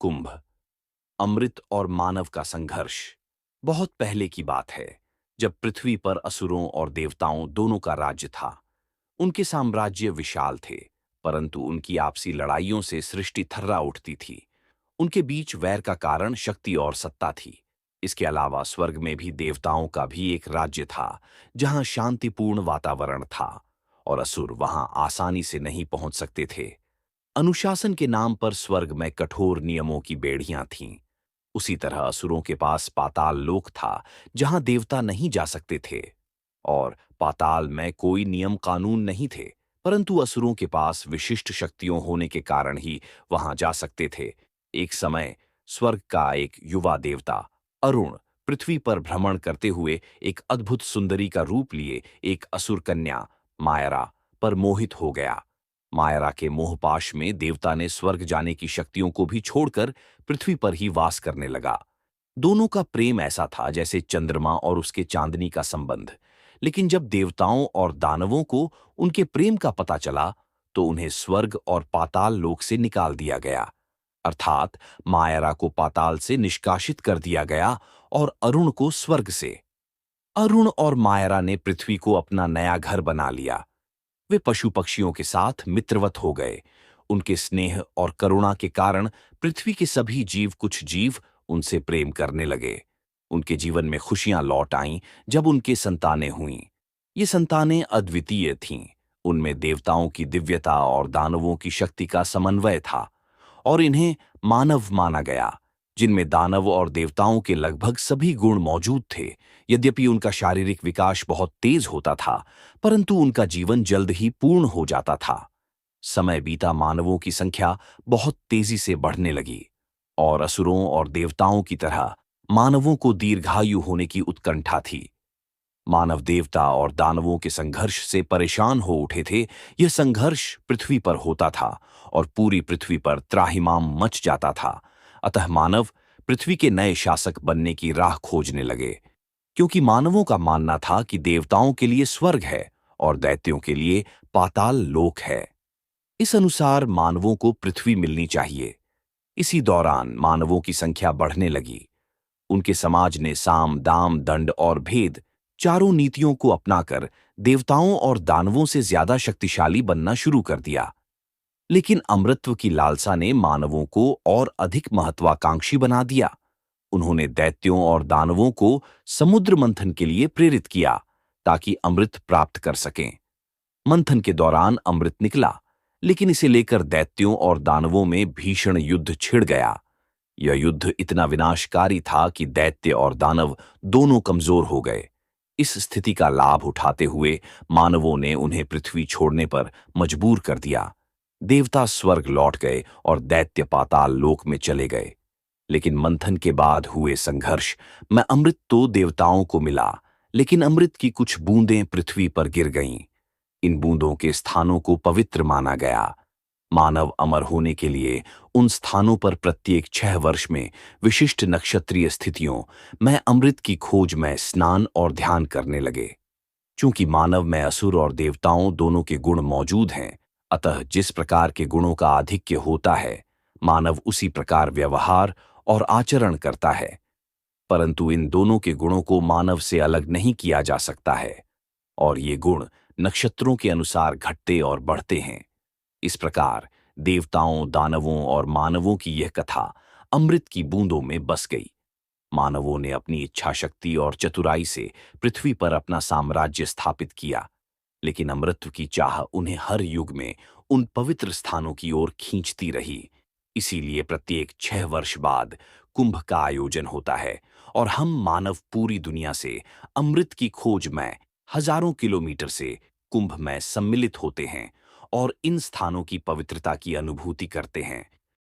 कुंभ, अमृत और मानव का संघर्ष। बहुत पहले की बात है, जब पृथ्वी पर असुरों और देवताओं दोनों का राज्य था। उनके साम्राज्य विशाल थे, परंतु उनकी आपसी लड़ाइयों से सृष्टि थर्रा उठती थी। उनके बीच वैर का कारण शक्ति और सत्ता थी। इसके अलावा स्वर्ग में भी देवताओं का भी एक राज्य था, जहां शांतिपूर्ण वातावरण था, और असुर वहां आसानी से नहीं पहुंच सकते थे। अनुशासन के नाम पर स्वर्ग में कठोर नियमों की बेड़ियां थीं। उसी तरह असुरों के पास पाताल लोक था, जहां देवता नहीं जा सकते थे। और पाताल में कोई नियम कानून नहीं थे, परंतु असुरों के पास विशिष्ट शक्तियों होने के कारण ही वहां जा सकते थे। एक समय स्वर्ग का एक युवा देवता अरुण पृथ्वी पर भ्रमण करते हुए एक अद्भुत सुंदरी का रूप लिए एक असुर कन्या मायरा पर मोहित हो गया। मायरा के मोहपाश में देवता ने स्वर्ग जाने की शक्तियों को भी छोड़कर पृथ्वी पर ही वास करने लगा। दोनों का प्रेम ऐसा था जैसे चंद्रमा और उसके चांदनी का संबंध। लेकिन जब देवताओं और दानवों को उनके प्रेम का पता चला, तो उन्हें स्वर्ग और पाताल लोक से निकाल दिया गया। अर्थात मायरा को पाताल से निष्कासित कर दिया गया और अरुण को स्वर्ग से। अरुण और मायरा ने पृथ्वी को अपना नया घर बना लिया। वे पशु पक्षियों के साथ मित्रवत हो गए। उनके स्नेह और करुणा के कारण पृथ्वी के सभी जीव कुछ जीव उनसे प्रेम करने लगे। उनके जीवन में खुशियां लौट आईं जब उनके संतानें हुईं। ये संतानें अद्वितीय थीं। उनमें देवताओं की दिव्यता और दानवों की शक्ति का समन्वय था, और इन्हें मानव माना गया, जिनमें दानव और देवताओं के लगभग सभी गुण मौजूद थे। यद्यपि उनका शारीरिक विकास बहुत तेज होता था, परंतु उनका जीवन जल्द ही पूर्ण हो जाता था। समय बीता, मानवों की संख्या बहुत तेजी से बढ़ने लगी, और असुरों और देवताओं की तरह मानवों को दीर्घायु होने की उत्कंठा थी। मानव देवता और दानवों के संघर्ष से परेशान हो उठे थे। यह संघर्ष पृथ्वी पर होता था, और पूरी पृथ्वी पर त्राहिमाम मच जाता था। अतः मानव पृथ्वी के नए शासक बनने की राह खोजने लगे, क्योंकि मानवों का मानना था कि देवताओं के लिए स्वर्ग है और दैत्यों के लिए पाताल लोक है। इस अनुसार मानवों को पृथ्वी मिलनी चाहिए। इसी दौरान मानवों की संख्या बढ़ने लगी। उनके समाज ने साम, दाम, दंड और भेद चारों नीतियों को अपनाकर देवताओं और दानवों से ज्यादा शक्तिशाली बनना शुरू कर दिया। लेकिन अमृतत्व की लालसा ने मानवों को और अधिक महत्वाकांक्षी बना दिया। उन्होंने दैत्यों और दानवों को समुद्र मंथन के लिए प्रेरित किया, ताकि अमृत प्राप्त कर सकें। मंथन के दौरान अमृत निकला, लेकिन इसे लेकर दैत्यों और दानवों में भीषण युद्ध छिड़ गया। यह युद्ध इतना विनाशकारी था कि दैत्य और दानव दोनों कमजोर हो गए। इस स्थिति का लाभ उठाते हुए मानवों ने उन्हें पृथ्वी छोड़ने पर मजबूर कर दिया। देवता स्वर्ग लौट गए और दैत्य पाताल लोक में चले गए। लेकिन मंथन के बाद हुए संघर्ष में अमृत तो देवताओं को मिला, लेकिन अमृत की कुछ बूंदें पृथ्वी पर गिर गईं। इन बूंदों के स्थानों को पवित्र माना गया। मानव अमर होने के लिए उन स्थानों पर प्रत्येक 6 वर्ष में विशिष्ट नक्षत्रीय स्थितियों में अमृत की खोज में स्नान और ध्यान करने लगे। चूंकि मानव में असुर और देवताओं दोनों के गुण मौजूद हैं, अतः जिस प्रकार के गुणों का आधिक्य होता है, मानव उसी प्रकार व्यवहार और आचरण करता है। परंतु इन दोनों के गुणों को मानव से अलग नहीं किया जा सकता है, और ये गुण नक्षत्रों के अनुसार घटते और बढ़ते हैं। इस प्रकार देवताओं, दानवों और मानवों की यह कथा अमृत की बूंदों में बस गई। मानवों ने अपनी इच्छा शक्ति और चतुराई से पृथ्वी पर अपना साम्राज्य स्थापित किया, लेकिन अमृत की चाह उन्हें हर युग में उन पवित्र स्थानों की ओर खींचती रही। इसीलिए प्रत्येक 6 वर्ष बाद कुंभ का आयोजन होता है, और हम मानव पूरी दुनिया से अमृत की खोज में हजारों किलोमीटर से कुंभ में सम्मिलित होते हैं और इन स्थानों की पवित्रता की अनुभूति करते हैं।